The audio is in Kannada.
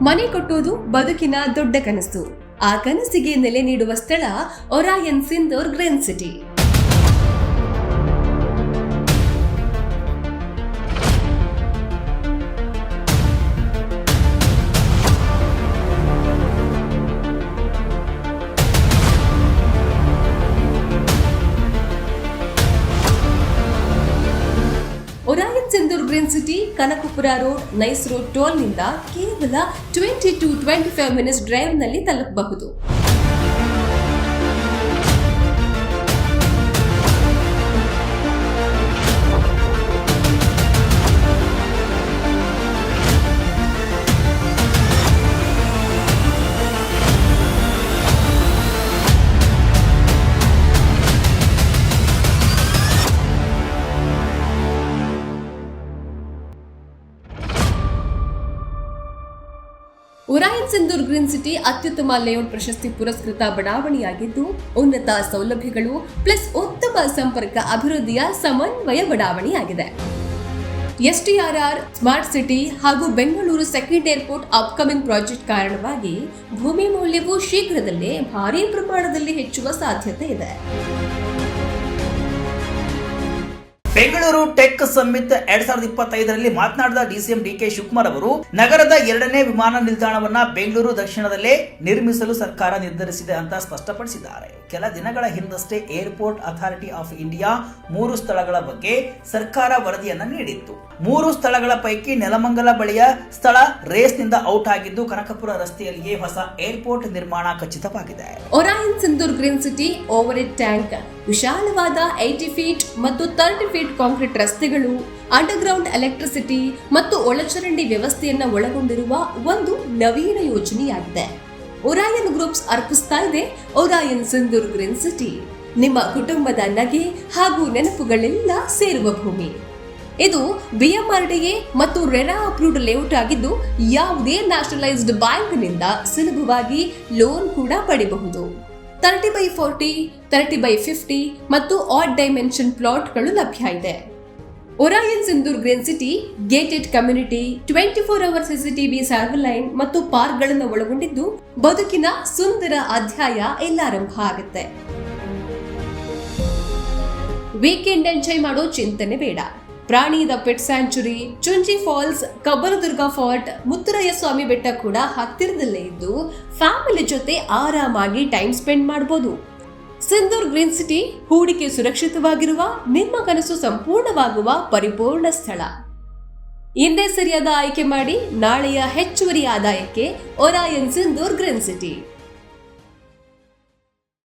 ಮನೆ ಕಟ್ಟುವುದು ಬದುಕಿನ ದೊಡ್ಡ ಕನಸು. ಆ ಕನಸಿಗೆ ನೆಲೆ ನೀಡುವ ಸ್ಥಳ Orion Sindoor green city. Orion Sindoor green city Kanakapura road, nice road ಟೋಲ್ನಿಂದ ಕೇವಲ 20 to 25 ಮಿನಿಟ್ಸ್ ಡ್ರೈವ್ನಲ್ಲಿ ತಲುಪಬಹುದು. ಒರಾಯನ್ ಸಿಂದೂರ್ ಗ್ರೀನ್ ಸಿಟಿ ಅತ್ಯುತ್ತಮ ಲೇಔಟ್ ಪ್ರಶಸ್ತಿ ಪುರಸ್ಕೃತ ಬಡಾವಣೆಯಾಗಿದ್ದು, ಉನ್ನತ ಸೌಲಭ್ಯಗಳು ಪ್ಲಸ್ ಉತ್ತಮ ಸಂಪರ್ಕ ಅಭಿವೃದ್ಧಿಯ ಸಮನ್ವಯ ಬಡಾವಣೆಯಾಗಿದೆ. STRR, ಸ್ಮಾರ್ಟ್ ಸಿಟಿ ಹಾಗೂ Bengaluru second airport upcoming project ಕಾರಣವಾಗಿ ಭೂಮಿ ಮೌಲ್ಯವು ಶೀಘ್ರದಲ್ಲೇ ಭಾರೀ ಪ್ರಮಾಣದಲ್ಲಿ ಹೆಚ್ಚುವ ಸಾಧ್ಯತೆ ಇದೆ. ಬೆಂಗಳೂರು ಟೆಕ್ ಸಮ್ಮಿಟ್ 2025ರಲ್ಲಿ ಮಾತನಾಡಿದ DCM DK ಶಿವಕುಮಾರ್ ಅವರು, ನಗರದ 2ನೇ ವಿಮಾನ ನಿಲ್ದಾಣವನ್ನ ಬೆಂಗಳೂರು ದಕ್ಷಿಣದಲ್ಲೇ ನಿರ್ಮಿಸಲು ಸರ್ಕಾರ ನಿರ್ಧರಿಸಿದೆ ಅಂತ ಸ್ಪಷ್ಟಪಡಿಸಿದ್ದಾರೆ. ಕೆಲ ದಿನಗಳ ಹಿಂದಷ್ಟೇ ಏರ್ಪೋರ್ಟ್ ಅಥಾರಿಟಿ ಆಫ್ ಇಂಡಿಯಾ 3 ಸ್ಥಳಗಳ ಬಗ್ಗೆ ಸರ್ಕಾರ ವರದಿಯನ್ನ ನೀಡಿತ್ತು. 3 ಸ್ಥಳಗಳ ಪೈಕಿ ನೆಲಮಂಗಲ ಬಳಿಯ ಸ್ಥಳ ರೇಸ್ನಿಂದ ಔಟ್ ಆಗಿದ್ದು, ಕನಕಪುರ ರಸ್ತೆಯಲ್ಲಿಯೇ ಹೊಸ ಏರ್ಪೋರ್ಟ್ ನಿರ್ಮಾಣ ಖಚಿತವಾಗಿದೆ. Orion Sindoor green city overhead tank, ವಿಶಾಲವಾದ 80 ಫೀಟ್ ಮತ್ತು 30 ಫೀಟ್ ಕಾಂಕ್ರೀಟ್ ರಸ್ತೆಗಳು, ಅಂಡರ್ಗ್ರೌಂಡ್ ಎಲೆಕ್ಟ್ರಿಸಿಟಿ ಮತ್ತು ಒಳಚರಂಡಿ ವ್ಯವಸ್ಥೆಯನ್ನ ಒಳಗೊಂಡಿರುವ ಒಂದು ನವೀನ ಯೋಜನೆಯಾಗಿದೆ. ಒರಾಯನ್ ಗ್ರೂಪ್ಸ್ ಅರ್ಪಿಸ್ತಾ ಇದೆ ಒರಾಯನ್ ಸಿಂದೂರ್ ಗ್ರೀನ್ ಸಿಟಿ, ನಿಮ್ಮ ಕುಟುಂಬದ ನಗೆ ಹಾಗೂ ನೆನಪುಗಳೆಲ್ಲ ಸೇರುವ ಭೂಮಿ. ಇದು BMRDA ಮತ್ತು ರೆರಾ ಅಪ್ರೂವ್ಡ್ ಲೇಔಟ್ ಆಗಿದ್ದು, ಯಾವುದೇ ನ್ಯಾಷನಲೈಸ್ಡ್ ಬ್ಯಾಂಕ್ನಿಂದ ಸುಲಭವಾಗಿ ಲೋನ್ ಕೂಡ ಪಡೆಯಬಹುದು. 30x40, 30x50 ಮತ್ತು ಆಡ್ ಡೈಮೆನ್ಷನ್ ಪ್ಲಾಟ್ಗಳು ಲಭ್ಯ ಇದೆ. Orion Sindoor green city gated community, 24 hour CCTV surveillance ಮತ್ತು ಪಾರ್ಕ್ಗಳನ್ನು ಒಳಗೊಂಡಿದ್ದು, ಬದುಕಿನ ಸುಂದರ ಅಧ್ಯಾಯ ಎಲ್ಲಾರಂಭ ಆಗುತ್ತೆ. ವೀಕೆಂಡ್ ಎಂಜಾಯ್ ಮಾಡೋ ಚಿಂತನೆ ಬೇಡ. ಪ್ರಾಣಿದ pet sanctuary, Chunchi falls, Kabbanadurga fort, Muthuraya Swamy Betta ಕೂಡ ಹತ್ತಿರದಲ್ಲೇ ಇದ್ದು, ಫ್ಯಾಮಿಲಿ ಜೊತೆ ಆರಾಮಾಗಿ ಟೈಮ್ ಸ್ಪೆಂಡ್ ಮಾಡಬಹುದು. ಸಿಂದೂರ್ ಗ್ರೀನ್ ಸಿಟಿ ಹೂಡಿಕೆ ಸುರಕ್ಷಿತವಾಗಿರುವ, ನಿಮ್ಮ ಕನಸು ಸಂಪೂರ್ಣವಾಗುವ ಪರಿಪೂರ್ಣ ಸ್ಥಳ. ಇಂದೇ ಸರಿಯಾದ ಆಯ್ಕೆ ಮಾಡಿ ನಾಳೆಯ ಹೆಚ್ಚುವರಿ ಆದಾಯಕ್ಕೆ ಒರಾಯನ್ ಸಿಂದೂರ್ ಗ್ರೀನ್ ಸಿಟಿ.